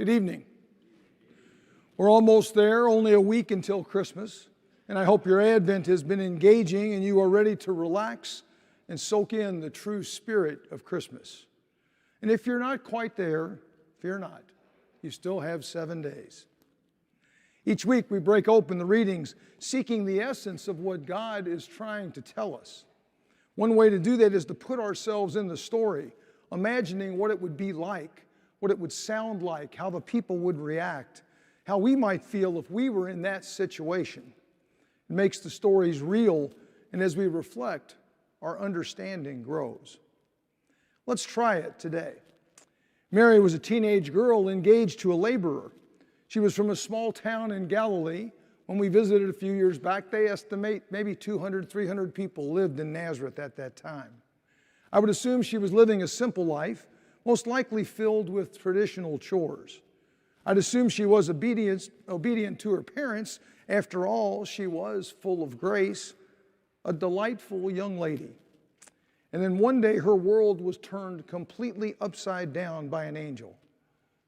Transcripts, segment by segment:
Good evening. We're almost there, only a week until Christmas, and I hope your Advent has been engaging and you are ready to relax and soak in the true spirit of Christmas. And if you're not quite there, fear not. You still have 7 days. Each week we break open the readings, seeking the essence of what God is trying to tell us. One way to do that is to put ourselves in the story, imagining what it would be like, what it would sound like, how the people would react, how we might feel if we were in that situation. It makes the stories real, and as we reflect, our understanding grows. Let's try it today. Mary was a teenage girl engaged to a laborer. She was from a small town in Galilee. When we visited a few years back, they estimate maybe 200, 300 people lived in Nazareth at that time. I would assume she was living a simple life, most likely filled with traditional chores. I'd assume she was obedient to her parents. After all, she was full of grace, a delightful young lady. And then one day her world was turned completely upside down by an angel.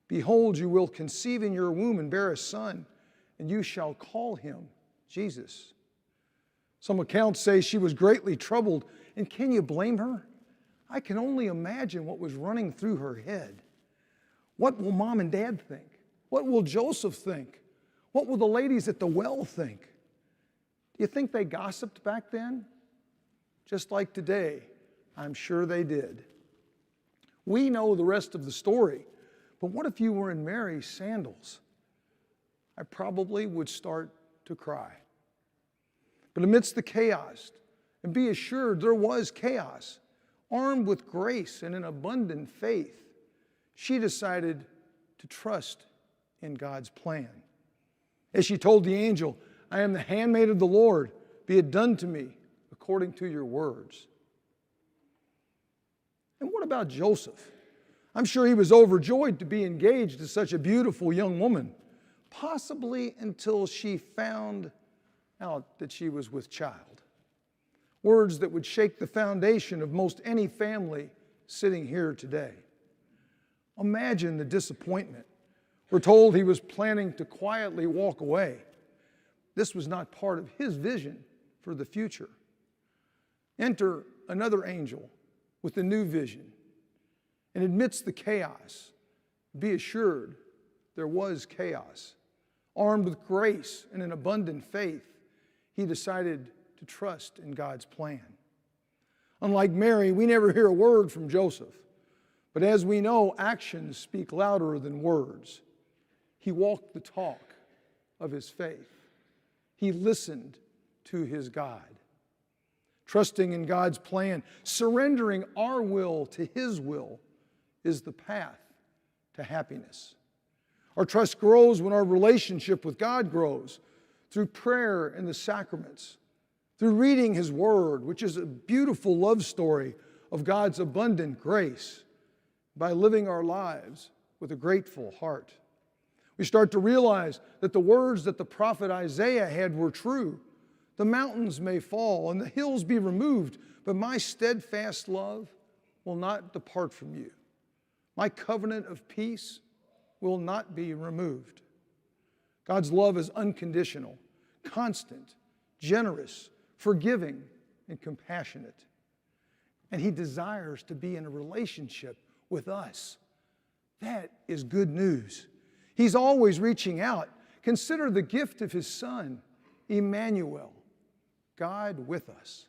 Behold, you will conceive in your womb and bear a son, and you shall call him Jesus. Some accounts say she was greatly troubled, and can you blame her? I can only imagine what was running through her head. What will mom and dad think? What will Joseph think? What will the ladies at the well think? Do you think they gossiped back then? Just like today, I'm sure they did. We know the rest of the story, but what if you were in Mary's sandals? I probably would start to cry. But amidst the chaos, and be assured there was chaos, armed with grace and an abundant faith, she decided to trust in God's plan. As she told the angel, I am the handmaid of the Lord, be it done to me according to your words. And what about Joseph? I'm sure he was overjoyed to be engaged to such a beautiful young woman, possibly until she found out that she was with child. Words that would shake the foundation of most any family sitting here today. Imagine the disappointment. We're told he was planning to quietly walk away. This was not part of his vision for the future. Enter another angel with a new vision. And amidst the chaos, be assured there was chaos. Armed with grace and an abundant faith, he decided to trust in God's plan. Unlike Mary, we never hear a word from Joseph. But as we know, actions speak louder than words. He walked the talk of his faith. He listened to his God. Trusting in God's plan, surrendering our will to his will, is the path to happiness. Our trust grows when our relationship with God grows, through prayer and the sacraments, through reading his word, which is a beautiful love story of God's abundant grace, by living our lives with a grateful heart. We start to realize that the words that the prophet Isaiah had were true. The mountains may fall and the hills be removed, but my steadfast love will not depart from you. My covenant of peace will not be removed. God's love is unconditional, constant, generous, forgiving, and compassionate. And he desires to be in a relationship with us. That is good news. He's always reaching out. Consider the gift of his Son, Emmanuel, God with us.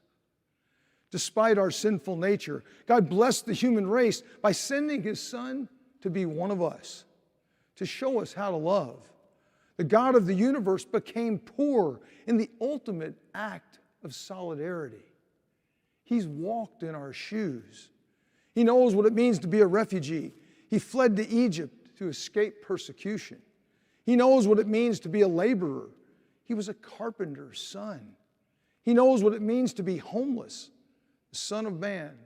Despite our sinful nature, God blessed the human race by sending his Son to be one of us, to show us how to love. The God of the universe became poor in the ultimate act of solidarity. He's walked in our shoes. He knows what it means to be a refugee. He fled to Egypt to escape persecution. He knows what it means to be a laborer. He was a carpenter's son. He knows what it means to be homeless. The Son of Man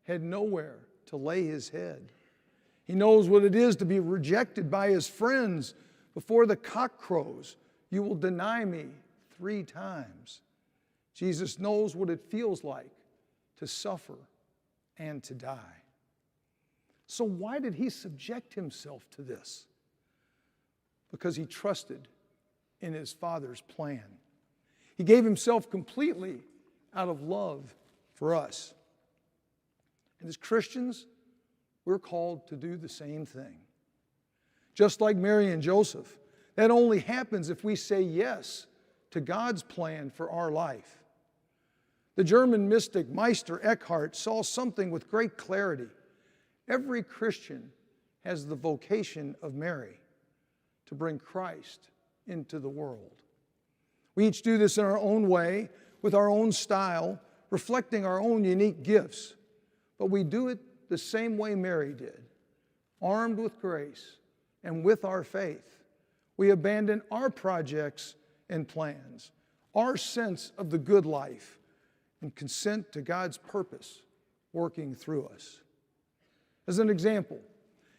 had nowhere to lay his head. He knows what it is to be rejected by his friends. Before the cock crows, you will deny me 3 times. Jesus knows what it feels like to suffer and to die. So why did he subject himself to this? because he trusted in his Father's plan. He gave himself completely out of love for us. And as Christians, we're called to do the same thing. Just like Mary and Joseph, that only happens if we say yes to God's plan for our life. The German mystic Meister Eckhart saw something with great clarity. Every Christian has the vocation of Mary to bring Christ into the world. We each do this in our own way, with our own style, reflecting our own unique gifts. But we do it the same way Mary did, armed with grace and with our faith. We abandon our projects and plans, our sense of the good life, and consent to God's purpose working through us. As an example,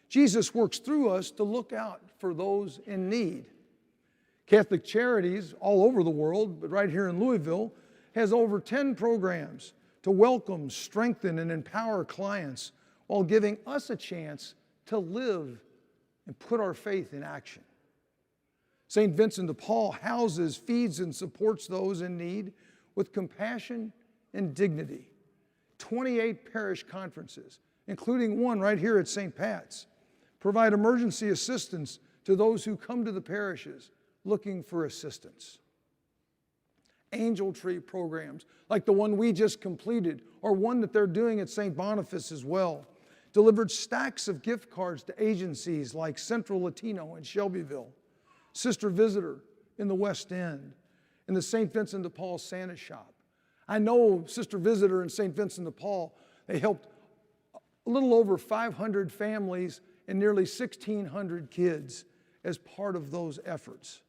Jesus works through us to look out for those in need. Catholic Charities all over the world, but right here in Louisville, has over 10 programs to welcome, strengthen, and empower clients while giving us a chance to live and put our faith in action. St. Vincent de Paul houses, feeds, and supports those in need with compassion and dignity. 28 parish conferences, including one right here at St. Pat's, provide emergency assistance to those who come to the parishes looking for assistance. Angel tree programs, like the one we just completed, or one that they're doing at St. Boniface as well, delivered stacks of gift cards to agencies like Central Latino in Shelbyville, Sister Visitor in the West End, and the St. Vincent de Paul Santa Shop. I know Sister Visitor and St. Vincent de Paul, they helped a little over 500 families and nearly 1,600 kids as part of those efforts.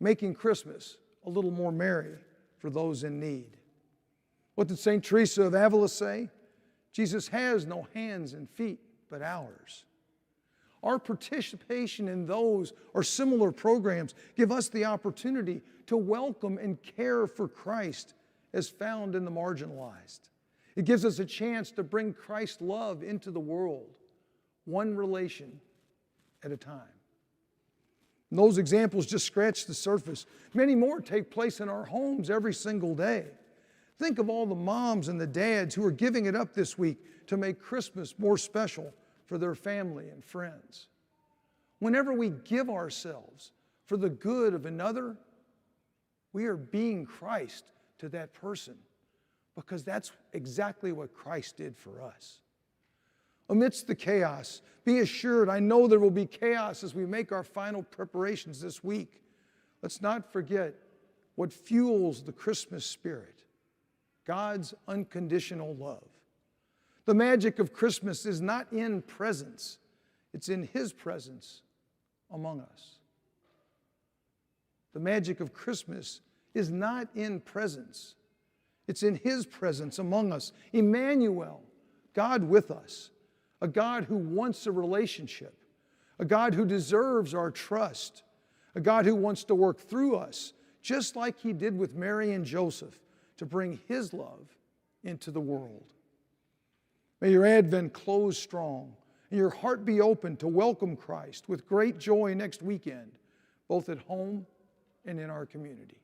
Making Christmas a little more merry for those in need. What did St. Teresa of Avila say? Jesus has no hands and feet but ours. Our participation in those or similar programs give us the opportunity to welcome and care for Christ as found in the marginalized. It gives us a chance to bring Christ's love into the world, one relation at a time. And those examples just scratch the surface. Many more take place in our homes every single day. Think of all the moms and the dads who are giving it up this week to make Christmas more special for their family and friends. Whenever we give ourselves for the good of another, we are being Christ to that person, because that's exactly what Christ did for us. Amidst the chaos, be assured, I know there will be chaos as we make our final preparations this week. Let's not forget what fuels the Christmas spirit: God's unconditional love. The magic of Christmas is not in presents, it's in His presence among us. The magic of Christmas is not in presents, it's in His presence among us. Emmanuel, God with us. A God who wants a relationship, a God who deserves our trust, a God who wants to work through us, just like He did with Mary and Joseph, to bring His love into the world. May your Advent close strong and your heart be open to welcome Christ with great joy next weekend, both at home and in our community.